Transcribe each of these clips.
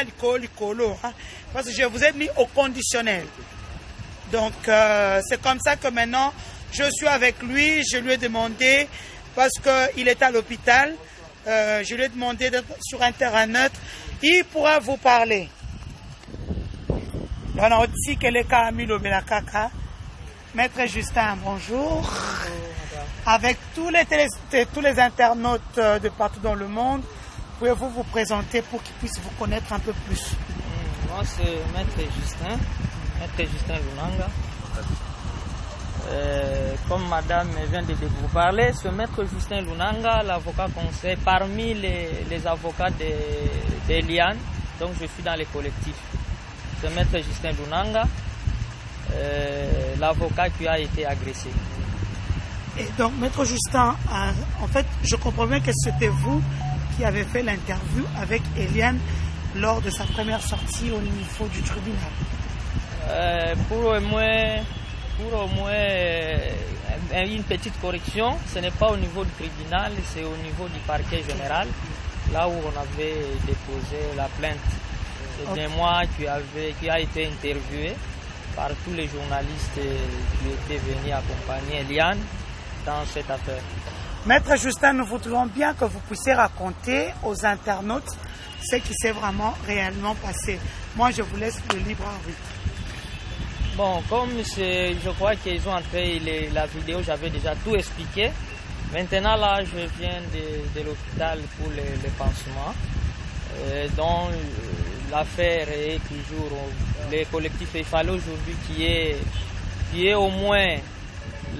Likolo, hein, parce que je vous ai mis au conditionnel. Donc, c'est comme ça que maintenant, je suis avec lui. Je lui ai demandé, parce qu'il est à l'hôpital, je lui ai demandé d'être sur un terrain neutre. Il pourra vous parler. Maître Justin, bonjour. Avec tous les internautes de partout dans le monde, pouvez-vous vous présenter pour qu'ils puissent vous connaître un peu plus? Moi, c'est Maître Justin Lunanga. Comme madame vient de vous parler, ce Maître Justin Lunanga, l'avocat conseil parmi les avocats d'Eliane, donc je suis dans les collectifs. C'est Maître Justin Lunanga, l'avocat qui a été agressé. Et donc, Maître Justin, en fait, je comprends bien que c'était vous qui avez fait l'interview avec Eliane lors de sa première sortie au niveau du tribunal. Pour au moins une petite correction, ce n'est pas au niveau du tribunal, c'est au niveau du parquet général, là où on avait déposé la plainte. C'est bien moi qui a été interviewé par tous les journalistes qui étaient venus accompagner Eliane dans cette affaire. Maître Justin, nous voudrions bien que vous puissiez raconter aux internautes ce qui s'est vraiment réellement passé. Moi, je vous laisse le libre arbitre. Bon, comme je crois qu'ils ont entré la vidéo, j'avais déjà tout expliqué. Maintenant, là, je viens de l'hôpital pour les pansements. Donc, l'affaire est toujours, les collectifs, il fallait aujourd'hui qu'il y ait au moins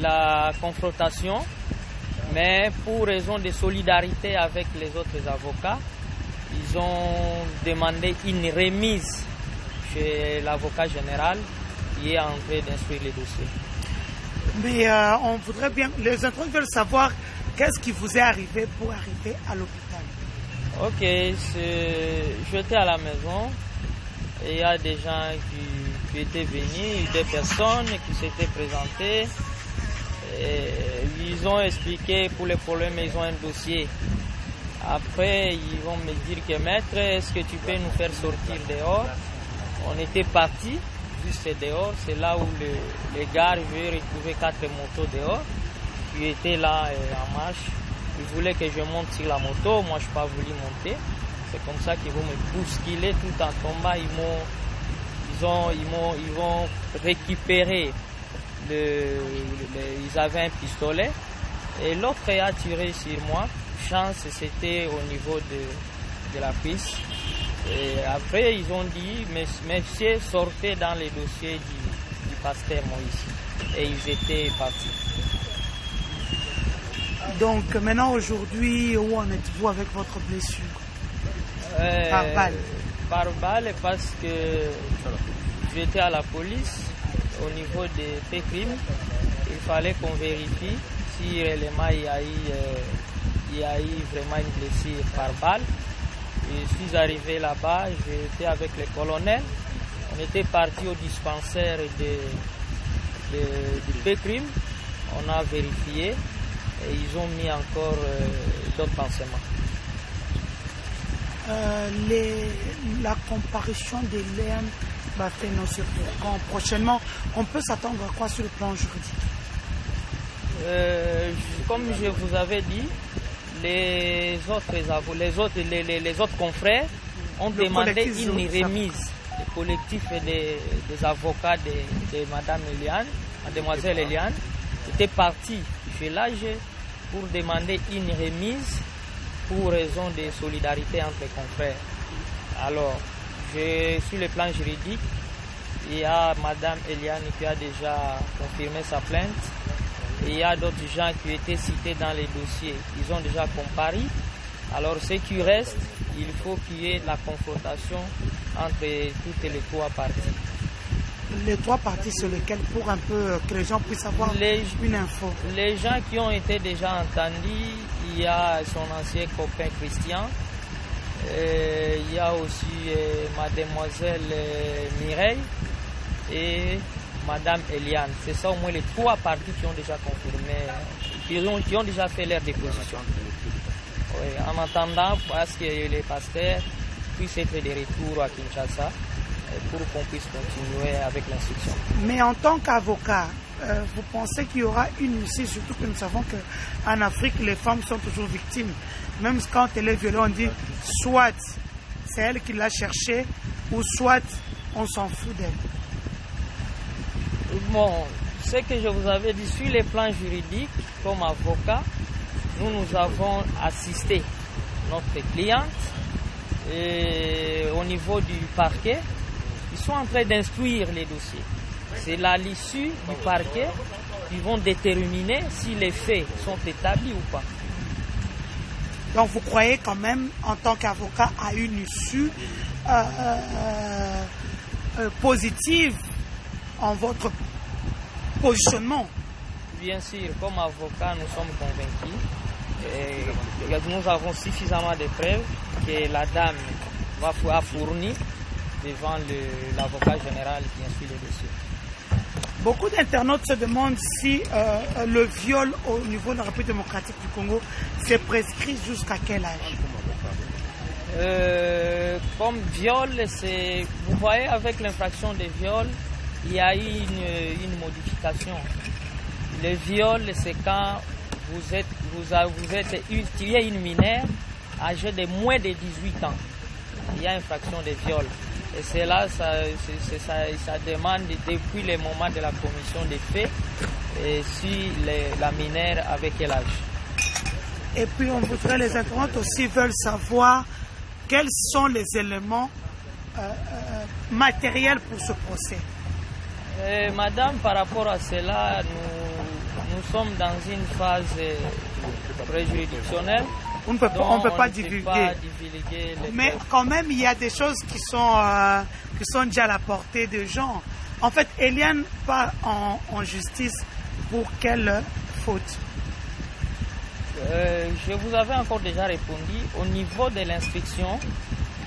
la confrontation, mais pour raison de solidarité avec les autres avocats, ils ont demandé une remise chez l'avocat général qui est en train d'instruire les dossiers. Mais on voudrait bien, les internautes veulent savoir qu'est-ce qui vous est arrivé pour arriver à l'hôpital. Ok, j'étais à la maison et il y a des gens qui étaient venus, des personnes qui s'étaient présentées. Et ils ont expliqué pour les problèmes, ils ont un dossier. Après, ils vont me dire que maître, est-ce que tu peux nous faire sortir dehors? On était partis juste dehors, c'est là où les gars, j'ai retrouvé 4 motos dehors qui étaient là en marche. Ils voulaient que je monte sur la moto, moi je n'ai pas voulu monter. C'est comme ça qu'ils vont me bousculer tout en tombant. Ils vont récupérer. Ils avaient un pistolet et l'autre a tiré sur moi. Chance, c'était au niveau de la cuisse. Et après, ils ont dit, messieurs, sortez dans les dossiers du pasteur Moïse. Et ils étaient partis. Donc maintenant, aujourd'hui, où en êtes-vous avec votre blessure? Par balle? Par balle, parce que j'étais à la police. Au niveau des faits crimes, il fallait qu'on vérifie si réellement il y a eu vraiment une blessure par balle. Je suis arrivé là-bas, j'étais avec les colonels. On était parti au dispensaire du fait crime. On a vérifié et ils ont mis encore d'autres pansements. La comparution d'Eliane va faire quand prochainement, on peut s'attendre à quoi sur le plan juridique? Comme je vous avais dit, les autres confrères ont demandé une remise. Le collectif des avocats de Madame Eliane, Mademoiselle Eliane, était parti chez l'AG pour demander une remise pour raison de solidarité entre les confrères. Alors, sur le plan juridique, il y a Madame Eliane qui a déjà confirmé sa plainte. Et il y a d'autres gens qui étaient cités dans les dossiers. Ils ont déjà comparu. Alors, ce qui reste, il faut qu'il y ait la confrontation entre toutes les 3 parties. Les 3 parties sur lesquelles, pour un peu que les gens puissent avoir une info. Les gens qui ont été déjà entendus, il y a son ancien copain Christian. Il y a aussi Mademoiselle Mireille et Madame Eliane. C'est ça au moins les 3 parties qui ont déjà confirmé, qui ont déjà fait leur déposition. Oui, en attendant, parce que les pasteurs, puisse être de retour à Kinshasa pour qu'on puisse continuer avec l'instruction. Mais en tant qu'avocat, vous pensez qu'il y aura une issue, surtout que nous savons qu'en Afrique, les femmes sont toujours victimes. Même quand elle est violée, on dit soit c'est elle qui l'a cherché, ou soit on s'en fout d'elle. Bon, ce que je vous avais dit sur les plans juridiques, comme avocat, nous avons assisté notre cliente et au niveau du parquet, ils sont en train d'instruire les dossiers. C'est à l'issue du parquet qu'ils vont déterminer si les faits sont établis ou pas. Donc vous croyez quand même, en tant qu'avocat, à une issue positive en votre positionnement? Bien sûr, comme avocat, nous sommes convaincus. Et nous avons suffisamment de preuves que la dame va fournir devant l'avocat général qui instruit le dossier. Beaucoup d'internautes se demandent si le viol au niveau de la République démocratique du Congo s'est prescrit jusqu'à quel âge? Comme viol, vous voyez, avec l'infraction de viol, il y a eu une modification. Le viol, c'est quand vous êtes tué une mineure âgée de moins de 18 ans. Il y a infraction de viol. Et c'est là, ça demande depuis le moment de la commission des faits, et si la mineure avec quel âge. Et puis on voudrait, les internautes aussi veulent savoir quels sont les éléments matériels pour ce procès. Madame, par rapport à cela, nous sommes dans une phase préjuridictionnelle. On ne peut pas divulguer. Mais quand même, il y a des choses qui sont déjà à la portée des gens. En fait, Eliane part en justice pour quelle faute? Je vous avais encore déjà répondu. Au niveau de l'instruction,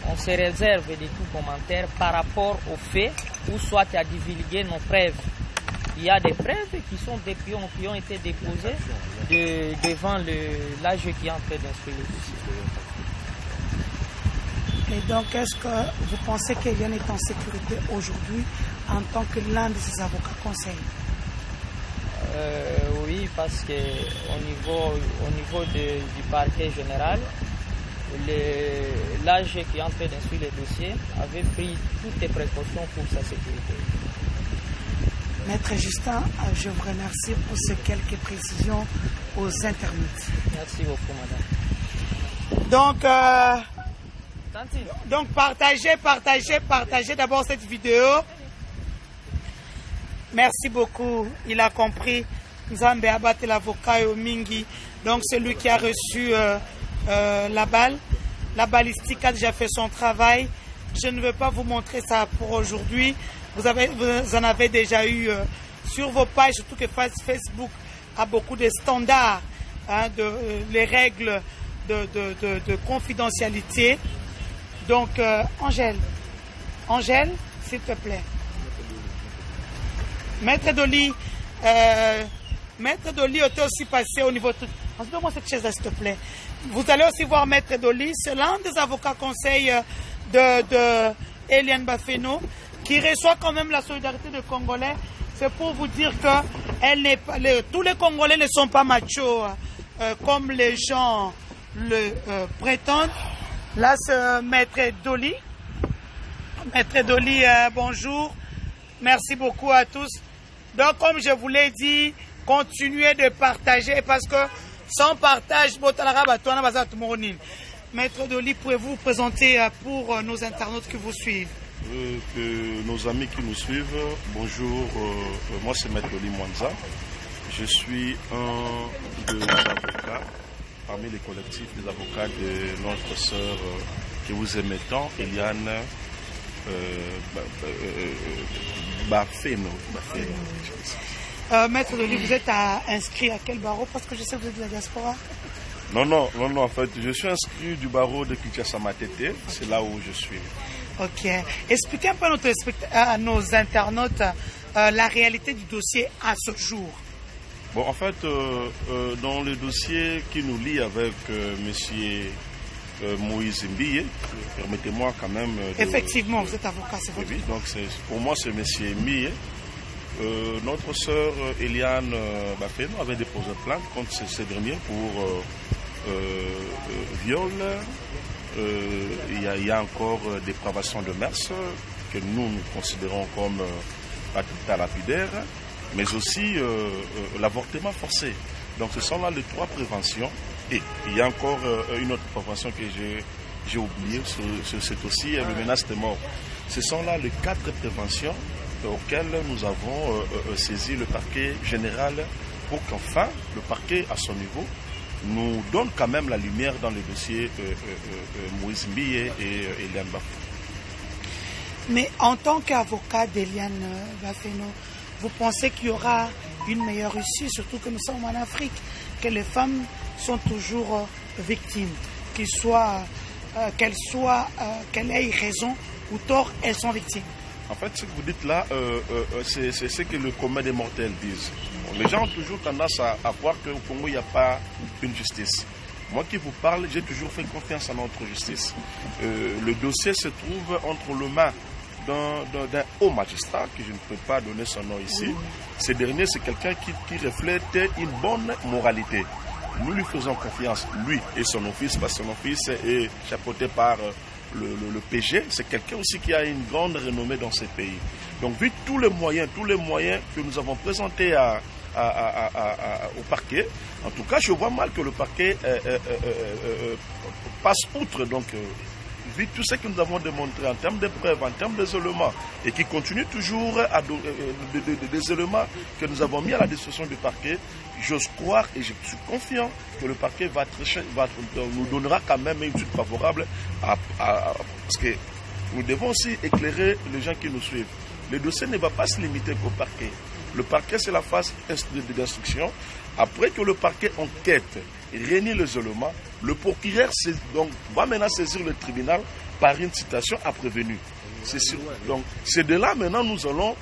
on se réserve de tout commentaire par rapport aux faits ou soit à divulguer nos preuves. Il y a des preuves qui ont été déposées devant l'AG qui est en train d'instruire le dossier. Et donc, est-ce que vous pensez qu'Eliane est en sécurité aujourd'hui en tant que l'un de ses avocats conseils? Oui, parce qu'au niveau du parquet général, l'AG qui est en train d'instruire le dossier avait pris toutes les précautions pour sa sécurité. Maître Justin, je vous remercie pour ces quelques précisions aux internautes. Merci beaucoup, madame. Donc partagez d'abord cette vidéo. Merci beaucoup. Il a compris. Nzambe Abatte, l'avocat Omingi. Donc c'est lui qui a reçu la balle. La balistique a déjà fait son travail. Je ne vais pas vous montrer ça pour aujourd'hui. Vous en avez déjà eu sur vos pages, surtout que Facebook a beaucoup de standards, les règles de confidentialité. Donc, Angèle, s'il te plaît. Maître Doli était aussi passé au niveau... Donne-moi cette chaise-là, s'il te plaît. Vous allez aussi voir Maître Doli, c'est l'un des avocats conseils de Eliane Bafeno, qui reçoit quand même la solidarité des Congolais. C'est pour vous dire que tous les Congolais ne sont pas machos comme les gens le prétendent. Là, c'est Maître Doli. Maître Doli, bonjour. Merci beaucoup à tous. Donc, comme je vous l'ai dit, continuez de partager parce que sans partage, Maître Doli, pouvez-vous vous présenter pour nos internautes qui vous suivent? Que nos amis qui nous suivent, bonjour, moi c'est Maître Doli Mwanza. Je suis un des avocats parmi les collectifs des avocats de notre sœur que vous aimez tant, Eliane Bafeno. Maître Doli, vous êtes inscrit à quel barreau? Parce que je sais que vous êtes de la diaspora. Non, en fait, je suis inscrit du barreau de Kinshasa Matete, c'est là où je suis. Ok. Expliquez un peu à nos internautes la réalité du dossier à ce jour. Bon, en fait, dans le dossier qui nous lie avec monsieur Moïse Mbiye. Permettez-moi quand même... Effectivement, vous êtes avocat, c'est votre... Oui, donc pour moi, c'est M. Mbiye. Notre sœur Eliane Bafeno avait déposé plainte contre ces derniers pour viol. Il y a encore dépravation de mœurs que nous considérons comme attentat lapidaire, mais aussi l'avortement forcé. Donc ce sont là les 3 préventions. Et il y a encore une autre prévention que j'ai oubliée, c'est aussi le menace de mort. Ce sont là les 4 préventions auxquelles nous avons saisi le parquet général pour qu'enfin le parquet à son niveau nous donne quand même la lumière dans les dossiers Moïse Mbiye et Eliane Bafeno. Mais en tant qu'avocat d'Eliane Bafeno, vous pensez qu'il y aura une meilleure issue, surtout que nous sommes en Afrique, que les femmes sont toujours victimes, qu'elles aient raison ou tort, elles sont victimes? En fait, ce que vous dites là, c'est ce que le commun des mortels disent. Les gens ont toujours tendance à croire qu'au Congo, il n'y a pas une justice. Moi qui vous parle, j'ai toujours fait confiance à notre justice. Le dossier se trouve entre les mains d'un haut magistrat, que je ne peux pas donner son nom ici. Oui. Ce dernier, c'est quelqu'un qui reflète une bonne moralité. Nous lui faisons confiance, lui et son office, parce que son office est chapeauté par le PG. C'est quelqu'un aussi qui a une grande renommée dans ces pays. Donc, vu tous les moyens que nous avons présentés au parquet, en tout cas, je vois mal que le parquet passe outre. Donc, vu tout ce que nous avons démontré en termes de preuves, en termes d'isolement, et qui continue toujours des éléments que nous avons mis à la disposition du parquet, j'ose croire et je suis confiant que le parquet nous donnera quand même une suite favorable parce que nous devons aussi éclairer les gens qui nous suivent. Le dossier ne va pas se limiter qu'au parquet. Le parquet, c'est la phase d'instruction. Après que le parquet enquête et réunit les éléments, le procureur va maintenant saisir le tribunal par une citation à prévenu. Donc, c'est de là maintenant nous allons.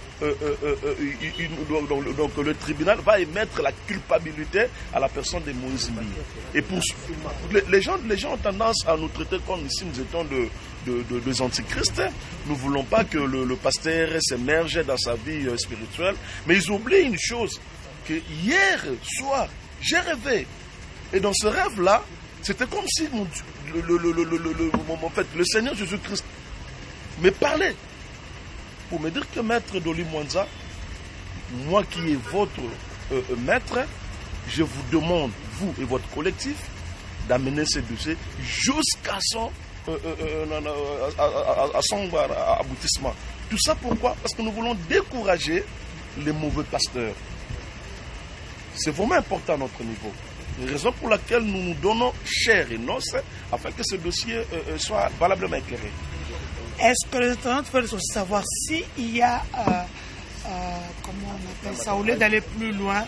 Donc, le tribunal va émettre la culpabilité à la personne de Moïse Mbiye. Et pour les gens ont tendance à nous traiter comme si nous étions des antichristes. Nous ne voulons pas que le pasteur s'émerge dans sa vie spirituelle. Mais ils oublient une chose, que hier soir, j'ai rêvé. Et dans ce rêve-là, c'était comme si le Seigneur Jésus-Christ me parlait pour me dire que Maître Dolly Mwanza, moi qui est votre maître, je vous demande, vous et votre collectif, d'amener ce dossier jusqu'à son aboutissement. Tout ça pourquoi? Parce que nous voulons décourager les mauvais pasteurs. C'est vraiment important à notre niveau. Raison pour laquelle nous nous donnons chair et noces afin que ce dossier soit valablement éclairé. Est-ce que les internautes veulent aussi savoir s'il y a, comment on appelle ça, au lieu d'aller plus loin,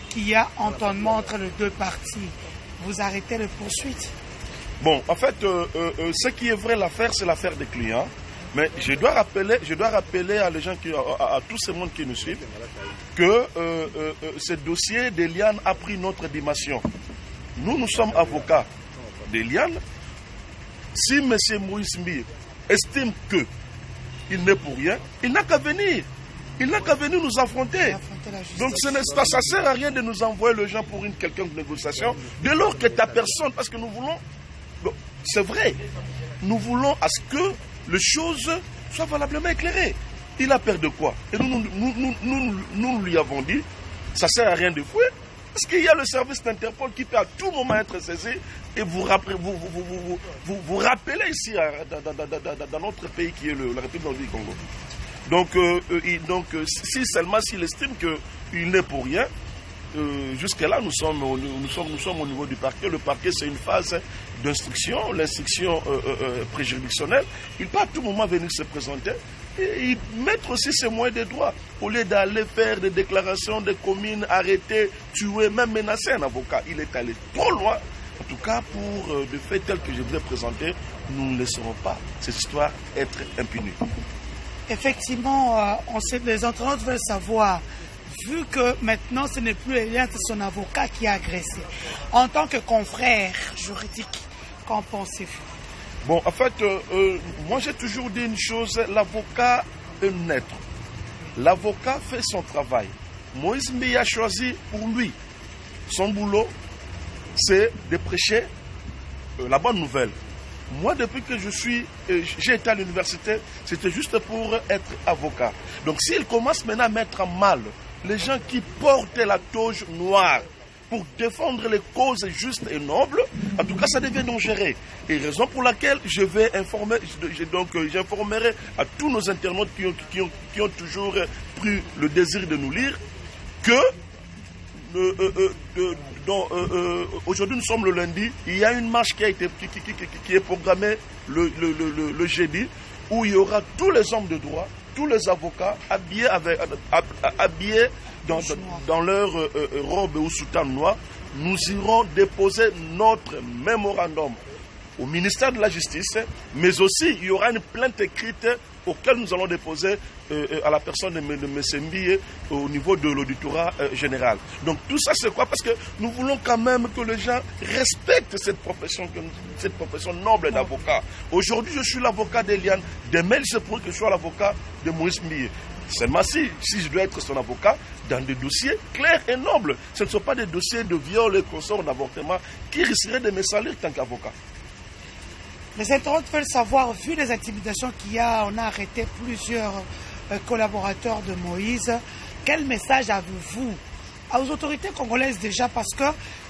qu'il y a entendement entre les deux parties, vous arrêtez les poursuites? Bon, en fait, ce qui est vrai l'affaire, c'est l'affaire des clients. Mais je dois rappeler à les gens à tout ce monde qui nous suit que ce dossier d'Eliane a pris notre dimension. Nous sommes avocats d'Eliane. Si M. Moïse Mbiye estime qu'il n'est pour rien, il n'a qu'à venir. Il n'a qu'à venir nous affronter. Donc ça ne sert à rien de nous envoyer les gens pour une quelconque négociation. Dès lors que ta personne, parce que nous voulons, c'est vrai, nous voulons à ce que les choses soient valablement éclairées. Il a peur de quoi? Et nous lui avons dit, ça ne sert à rien de fouiller, parce qu'il y a le service d'Interpol qui peut à tout moment être saisi et vous rappeler ici dans notre pays qui est la République du Congo. Donc, si seulement s'il estime qu'il n'est pour rien, jusque-là, nous sommes au niveau du parquet. Le parquet, c'est une phase d'instruction, l'instruction préjuridictionnelle. Il peut à tout moment venir se présenter et mettre aussi ses moyens de droit. Au lieu d'aller faire des déclarations de communes, arrêter, tuer, même menacer un avocat. Il est allé trop loin. En tout cas, pour des faits tels que je vous ai présentés, nous ne laisserons pas cette histoire être impunie. Effectivement, les internautes veulent savoir, vu que maintenant ce n'est plus Eliane, c'est son avocat qui a agressé. En tant que confrère juridique, Qu'en pensez-vous? Bon, en fait, moi j'ai toujours dit une chose, l'avocat est neutre. L'avocat fait son travail. Moïse Mbiye a choisi pour lui. Son boulot, c'est de prêcher la bonne nouvelle. Moi, depuis que j'ai été à l'université, c'était juste pour être avocat. Donc s'il commence maintenant à mettre en mal les gens qui portent la toge noire pour défendre les causes justes et nobles, en tout cas, ça devient dangereux. Et raison pour laquelle je vais informer, j'informerai à tous nos internautes qui ont toujours pris le désir de nous lire que aujourd'hui nous sommes le lundi, il y a une marche qui est programmée le jeudi, où il y aura tous les hommes de droit, tous les avocats habillés dans leur robe ou soutane noire. Nous irons déposer notre mémorandum au ministère de la Justice, mais aussi il y aura une plainte écrite auquel nous allons déposer à la personne de M. Mbiye au niveau de l'auditorat général. Donc tout ça c'est quoi? Parce que nous voulons quand même que les gens respectent cette profession noble d'avocat. Aujourd'hui je suis l'avocat d'Eliane, demain je pourrais que je sois l'avocat de Moïse Mbiye. Seulement si je dois être son avocat dans des dossiers clairs et nobles, ce ne sont pas des dossiers de viol et consorts d'avortement qui risqueraient de me salir tant qu'avocat. Les internautes veulent savoir, vu les intimidations qu'il y a, on a arrêté plusieurs collaborateurs de Moïse. Quel message avez-vous aux autorités congolaises déjà? Parce que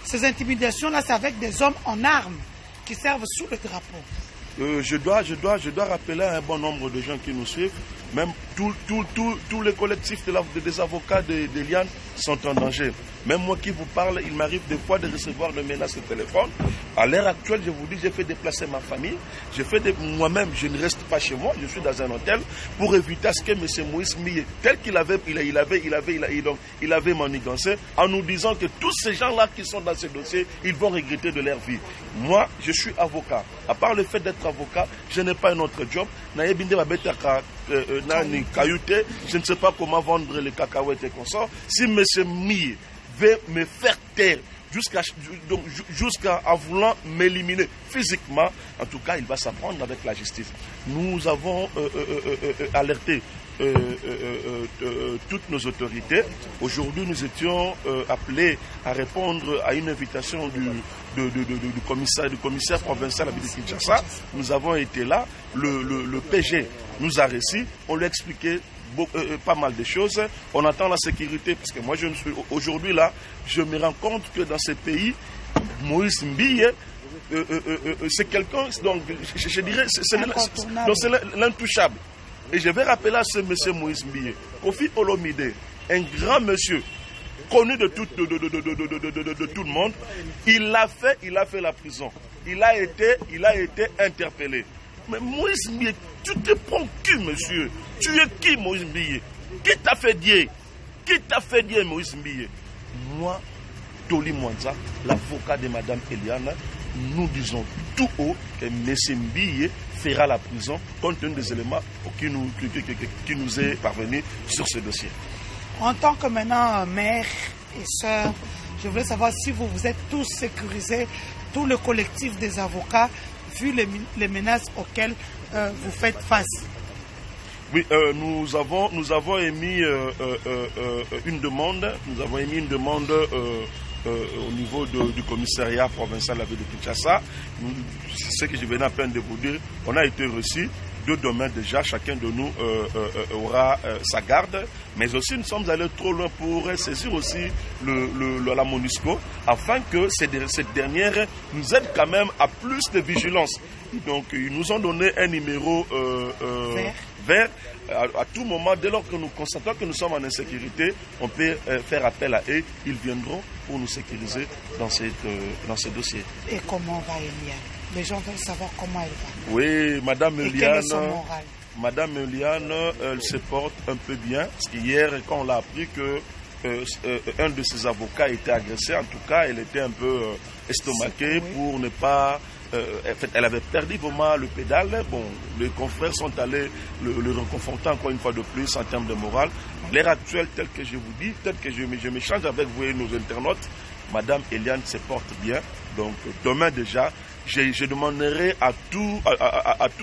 ces intimidations-là, c'est avec des hommes en armes qui servent sous le drapeau. Je dois rappeler à un bon nombre de gens qui nous suivent, même tous les collectifs des avocats d'Eliane sont en danger. Même moi qui vous parle, il m'arrive des fois de recevoir des menaces de téléphone. À l'heure actuelle, je vous dis, j'ai fait déplacer ma famille. Moi-même, je ne reste pas chez moi, je suis dans un hôtel pour éviter à ce que M. Moïse Mbiye, tel qu'il avait manigancé, en nous disant que tous ces gens-là qui sont dans ces dossiers, ils vont regretter de leur vie. Moi, je suis avocat. À part le fait d'être avocat, je n'ai pas un autre job. Je ne sais pas comment vendre les cacahuètes et consorts. Si M. Mbiye veut me faire taire jusqu'à vouloir m'éliminer physiquement, en tout cas, il va s'apprendre avec la justice. Nous avons alerté toutes nos autorités. Aujourd'hui, nous étions appelés à répondre à une invitation du commissaire provincial à la ville de Kinshasa. Nous avons été là. Le PG nous a reçus. On lui a expliqué pas mal de choses. On attend la sécurité parce que moi, aujourd'hui là, je me rends compte que dans ces pays, Moïse Mbiye, c'est quelqu'un, donc je dirais, c'est l'intouchable. Et je vais rappeler à ce monsieur Moïse Mbiye, Kofi Olomide, un grand monsieur, connu de tout le monde, il a fait la prison. Il a été interpellé. Mais Moïse Mbiye, tu te prends qui, monsieur? Tu es qui, Moïse Mbiye? Qui t'a fait dire? Qui t'a fait dire, Moïse Mbiye? Moi, Toli Mwanza, l'avocat de Madame Eliane, nous disons tout haut que M. Mbiye fera la prison compte tenu des éléments qui nous est parvenu sur ce dossier. En tant que maintenant mère et sœur, je voulais savoir si vous êtes tous sécurisés, tout le collectif des avocats, vu les menaces auxquelles vous faites face. Oui, nous avons émis une demande. Nous avons émis une demande au niveau du commissariat provincial de la ville de Kinshasa. Ce que je venais à peine de vous dire, on a été reçus. 2 domaines déjà, chacun de nous aura sa garde, mais aussi nous sommes allés trop loin pour saisir aussi la MONUSCO afin que cette dernière nous aide quand même à plus de vigilance. Donc ils nous ont donné un numéro vert. À tout moment, dès lors que nous constatons que nous sommes en insécurité, on peut faire appel à eux. Ils viendront pour nous sécuriser dans ce dossier. Et comment va Eliane? Les gens veulent savoir comment elle va. Oui, Madame Eliane. Quel est son moral? Madame Eliane, elle se porte un peu bien. Parce qu'hier, quand on l'a appris que un de ses avocats était agressé, en tout cas, elle était un peu estomaquée pour ne pas... en fait, elle avait perdu vraiment le pédale. Bon, les confrères sont allés le reconforter encore une fois de plus en termes de morale. L'ère actuelle, telle que je vous dis, telle que je m'échange avec vous et nos internautes, Madame Eliane se porte bien. Donc demain déjà, je demanderai à tout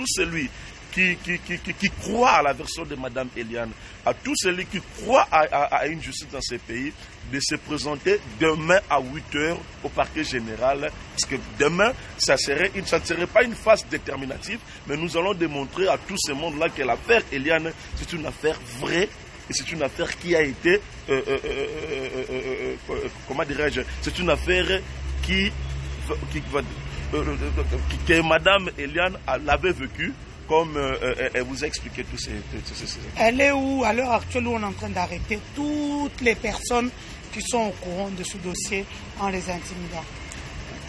celui qui croit à la version de Madame Eliane, à tout celui qui croit à une justice dans ces pays, de se présenter demain à 8h au parquet général. Parce que demain, ça ne serait pas une phase déterminative, mais nous allons démontrer à tout ce monde-là que l'affaire Eliane, c'est une affaire vraie. Et c'est une affaire qui a été, comment dirais-je, c'est une affaire que Madame Eliane l'avait vécue, comme elle vous a expliqué tous ces. Elle est où, à l'heure actuelle où on est en train d'arrêter toutes les personnes qui sont au courant de ce dossier en les intimidant?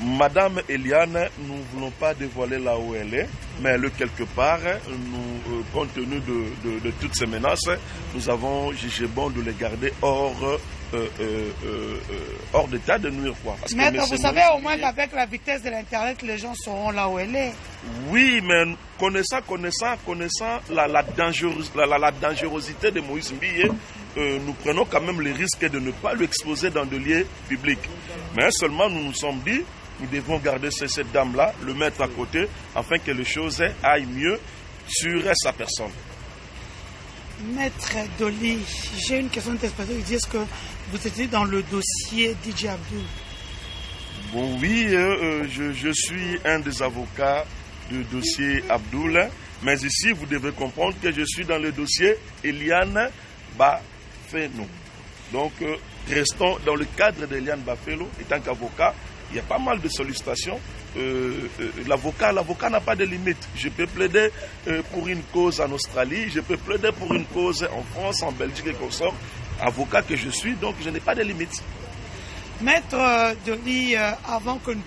Madame Eliane, nous ne voulons pas dévoiler là où elle est, mais elle est quelque part. Nous, compte tenu de toutes ces menaces, nous avons jugé bon de les garder hors d'état de nuire, quoi. Mais vous savez au moins qu'avec la vitesse de l'Internet, les gens sauront là où elle est. Oui, mais connaissant la dangerosité de Moïse Mbiye, nous prenons quand même le risque de ne pas l'exposer dans des lieux publics. Mais seulement nous nous sommes dit, nous devons garder cette dame-là, le mettre à côté, afin que les choses aillent mieux sur sa personne. Maître Dolly, j'ai une question d'interprétation. Ils disent que vous étiez dans le dossier DJ Abdou. Bon, oui, je suis un des avocats du dossier Abdoul, mais ici, vous devez comprendre que je suis dans le dossier Eliane Bafeno. Donc, restons dans le cadre d'Eliane Bafeno, étant qu'avocat. Il y a pas mal de sollicitations. L'avocat n'a pas de limite. Je peux plaider pour une cause en Australie, je peux plaider pour une cause en France, en Belgique et qu'on sort. Avocat que je suis, donc je n'ai pas de limite. Maître Dolly, avant que nous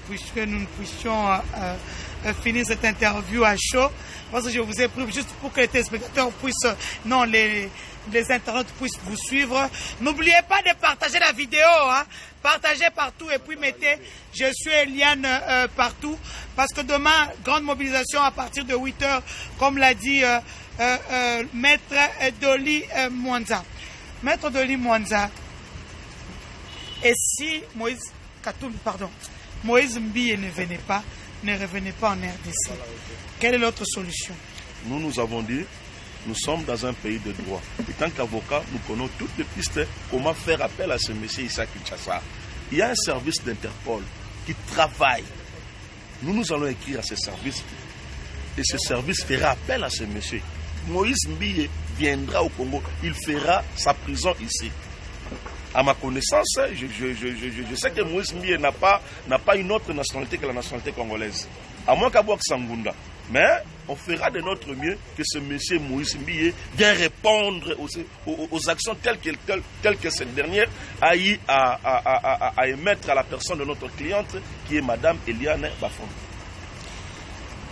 ne puissions finir cette interview à chaud, parce que je vous ai pris juste pour que les téléspectateurs puissent, les internautes puissent vous suivre. N'oubliez pas de partager la vidéo, hein. Partagez partout et puis mettez « Je suis Eliane » partout. Parce que demain, grande mobilisation à partir de 8h, comme l'a dit Maître Dolly Mwanza. Maître Dolly Mwanza, et si Moïse Mbiye ne revenait pas en RDC, quelle est l'autre solution? Nous avons dit, nous sommes dans un pays de droit. Et tant qu'avocat, nous connaissons toutes les pistes comment faire appel à ce monsieur Issa Kinshasa. Il y a un service d'Interpol qui travaille. Nous allons écrire à ce service. Et ce service fera appel à ce monsieur. Moïse Mbiye viendra au Congo. Il fera sa prison ici. À ma connaissance, je sais que Moïse Mbiye n'a pas une autre nationalité que la nationalité congolaise. À moins qu'Abouak Sangunda. Mais on fera de notre mieux que ce monsieur Moïse Mbiye vienne répondre aux actions telles que cette dernière a eu à émettre à la personne de notre cliente qui est Madame Eliane Bafon.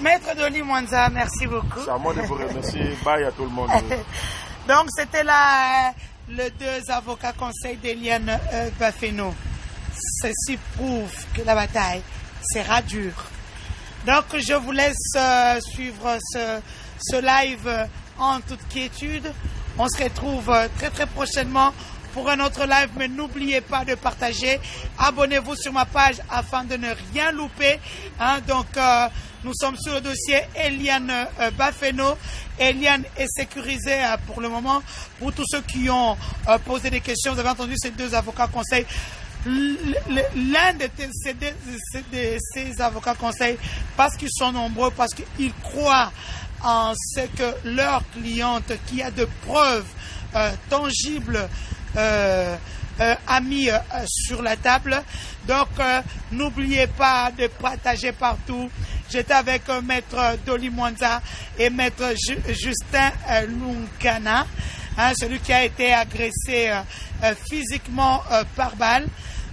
Maître Dolly Mwanza, merci beaucoup. C'est à moi de vous remercier. Bye à tout le monde. Donc c'était les deux avocats conseils d'Eliane Bafeno. Ceci prouve que la bataille sera dure. Donc je vous laisse suivre ce live en toute quiétude. On se retrouve très prochainement pour un autre live, mais n'oubliez pas de partager. Abonnez-vous sur ma page afin de ne rien louper. Donc nous sommes sur le dossier Eliane Bafeno. Eliane est sécurisée pour le moment. Pour tous ceux qui ont posé des questions, vous avez entendu ces deux avocats conseils. L'un de ces avocats conseils, parce qu'ils sont nombreux, parce qu'ils croient en ce que leur cliente, qui a de preuves tangibles, a mis sur la table. Donc n'oubliez pas de partager partout. J'étais avec Maître Dolly Mwanza et Maître Justin Lunkana, celui qui a été agressé physiquement par balle.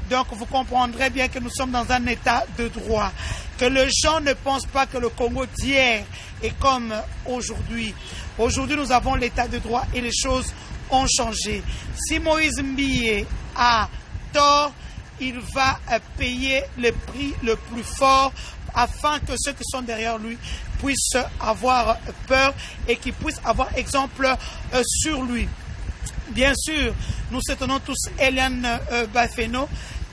Donc vous comprendrez bien que nous sommes dans un état de droit. Que les gens ne pensent pas que le Congo d'hier est comme aujourd'hui. Aujourd'hui nous avons l'état de droit et les choses ont changé. Si Moïse Mbiye a tort, il va payer le prix le plus fort afin que ceux qui sont derrière lui puissent avoir peur et qu'ils puissent avoir exemple sur lui. Bien sûr, nous soutenons tous Eliane Bafeno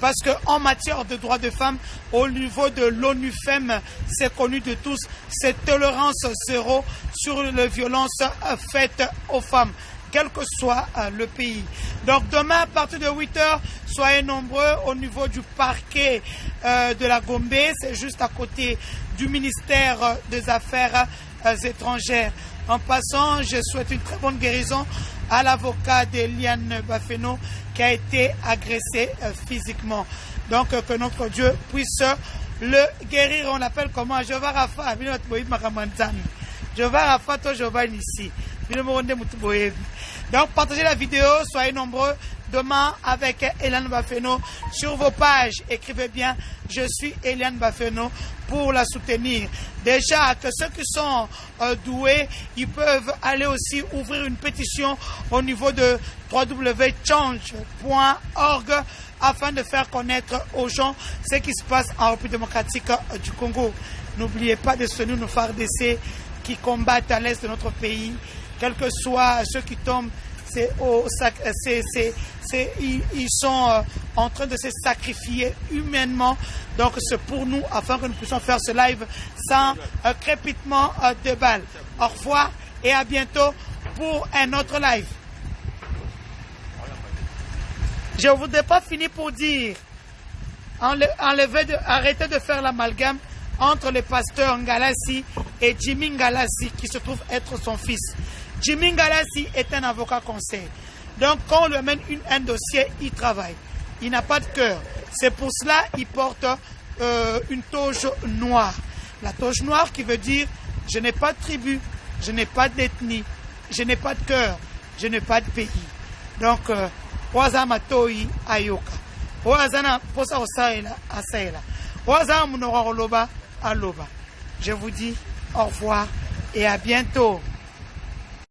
parce qu'en matière de droits de femmes, au niveau de l'ONU Femmes, c'est connu de tous, c'est tolérance zéro sur les violences faites aux femmes, quel que soit le pays. Donc demain, à partir de 8 h, soyez nombreux au niveau du parquet de la Gombe, c'est juste à côté du ministère des Affaires étrangères. En passant, je souhaite une très bonne guérison à l'avocat d'Eliane Bafeno qui a été agressé physiquement. Donc que notre Dieu puisse le guérir. On l'appelle comment? Jéhovah Rapha. Jéhovah Rapha, toi Jéhovah ici. Donc partagez la vidéo, soyez nombreux demain avec Eliane Bafeno sur vos pages. Écrivez bien je suis Eliane Bafeno pour la soutenir. Déjà que ceux qui sont doués, ils peuvent aller aussi ouvrir une pétition au niveau de www.change.org afin de faire connaître aux gens ce qui se passe en République démocratique du Congo. N'oubliez pas de soutenir nos FARDC qui combattent à l'est de notre pays, quels que soient ceux qui tombent, ils sont en train de se sacrifier humainement. Donc c'est pour nous, afin que nous puissions faire ce live sans crépitement de balles. Au revoir et à bientôt pour un autre live. Je ne voudrais pas finir pour dire, arrêtez de faire l'amalgame entre le pasteur Ngalassi et Jimmy Ngalassi qui se trouve être son fils. Jimmy Ngalassi est un avocat conseil. Donc quand on lui amène un dossier, il travaille. Il n'a pas de cœur. C'est pour cela qu'il porte une toge noire. La toge noire qui veut dire je n'ai pas de tribu, je n'ai pas d'ethnie, je n'ai pas de cœur, je n'ai pas de pays. Donc, Wazama Toi Ayoka. Wazana Posa Osaela Asaela. Wazama Munora Oloba Aloba. Je vous dis au revoir et à bientôt.